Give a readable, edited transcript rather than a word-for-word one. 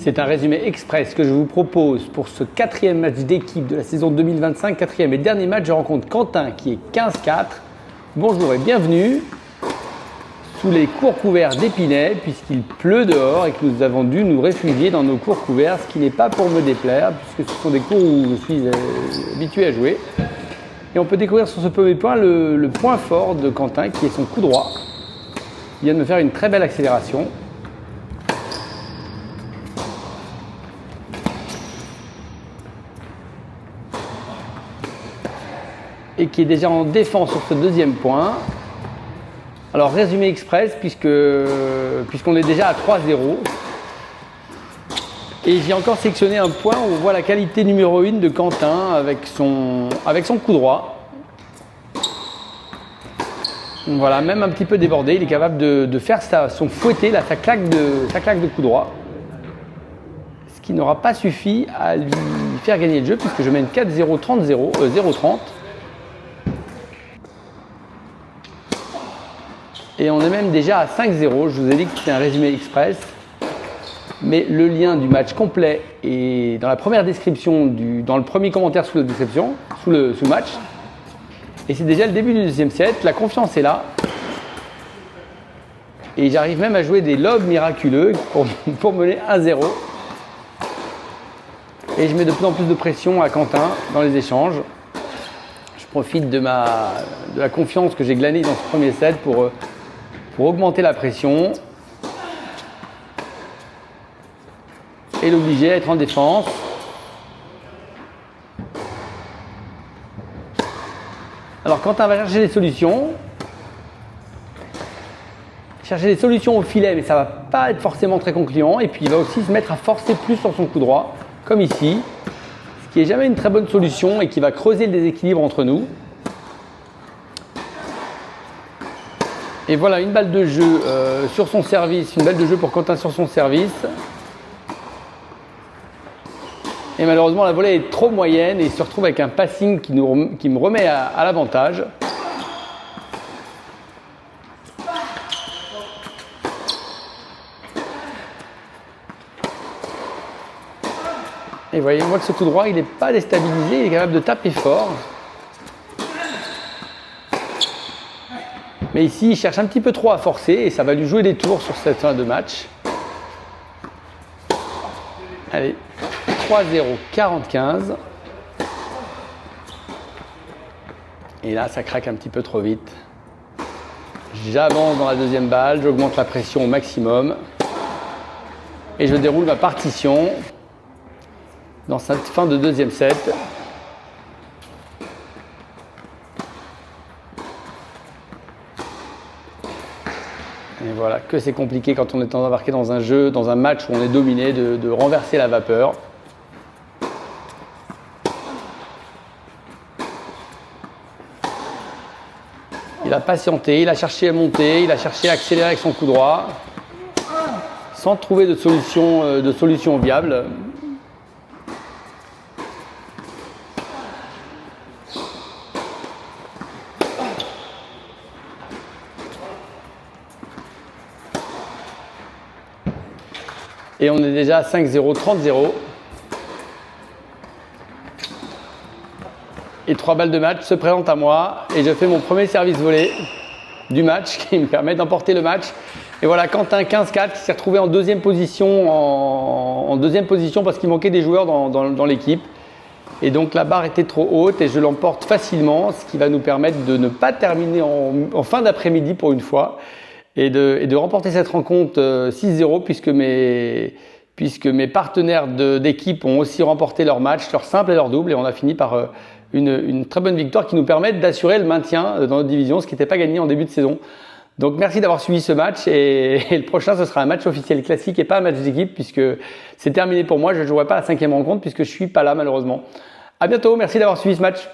C'est un résumé express que je vous propose pour ce quatrième match d'équipe de la saison 2025, quatrième et dernier match. Je rencontre Quentin qui est 15-4. Bonjour et bienvenue sous les cours couverts d'Épinay puisqu'il pleut dehors et que nous avons dû nous réfugier dans nos cours couverts, ce qui n'est pas pour me déplaire puisque ce sont des cours où je suis habitué à jouer. Et on peut découvrir sur ce premier point le point fort de Quentin qui est son coup droit. Il vient de me faire une très belle accélération. Et qui est déjà en défense sur ce deuxième point. Alors résumé express puisqu'on est déjà à 3-0. Et j'ai encore sélectionné un point où on voit la qualité numéro 1 de Quentin avec son coup droit. Voilà, même un petit peu débordé, il est capable de faire son fouetté, là, sa claque de coup droit. Ce qui n'aura pas suffi à lui faire gagner le jeu puisque je mène 4-0, 0-30. Et on est même déjà à 5-0. Je vous ai dit que c'était un résumé express. Mais le lien du match complet est dans la première description, dans le premier commentaire sous la description, sous le match. Et c'est déjà le début du deuxième set. La confiance est là. Et j'arrive même à jouer des lobes miraculeux pour mener 1-0. Et je mets de plus en plus de pression à Quentin dans les échanges. Je profite de la confiance que j'ai glanée dans ce premier set pour augmenter la pression et l'obliger à être en défense. Alors Quentin va chercher des solutions. Chercher des solutions au filet, mais ça ne va pas être forcément très concluant. Et puis il va aussi se mettre à forcer plus sur son coup droit, comme ici. Ce qui n'est jamais une très bonne solution et qui va creuser le déséquilibre entre nous. Et voilà, une balle de jeu sur son service, une balle de jeu pour Quentin sur son service. Et malheureusement, la volée est trop moyenne et il se retrouve avec un passing qui me remet à l'avantage. Et voyez, on voit que ce coup droit, il n'est pas déstabilisé, il est capable de taper fort. Mais ici, il cherche un petit peu trop à forcer et ça va lui jouer des tours sur cette fin de match. Allez, 3-0, 45. Et là, ça craque un petit peu trop vite. J'avance dans la deuxième balle, j'augmente la pression au maximum. Et je déroule ma partition dans cette fin de deuxième set. Et voilà, que c'est compliqué quand on est embarqué dans un jeu, dans un match où on est dominé, de renverser la vapeur. Il a patienté, il a cherché à monter, il a cherché à accélérer avec son coup droit, sans trouver de solution viable. Et on est déjà à 5-0, 30-0. Et 3 balles de match se présentent à moi. Et je fais mon premier service volé du match qui me permet d'emporter le match. Et voilà, Quentin 15-4 qui s'est retrouvé en deuxième position, en deuxième position parce qu'il manquait des joueurs dans l'équipe. Et donc la barre était trop haute et je l'emporte facilement, ce qui va nous permettre de ne pas terminer en fin d'après-midi pour une fois. Et de remporter cette rencontre 6-0 puisque mes partenaires d'équipe ont aussi remporté leur match, leur simple et leur double. Et on a fini par une très bonne victoire qui nous permet d'assurer le maintien dans notre division, ce qui n'était pas gagné en début de saison. Donc merci d'avoir suivi ce match et le prochain ce sera un match officiel classique et pas un match d'équipe puisque c'est terminé pour moi. Je ne jouerai pas la 5e rencontre puisque je ne suis pas là malheureusement. À bientôt, merci d'avoir suivi ce match.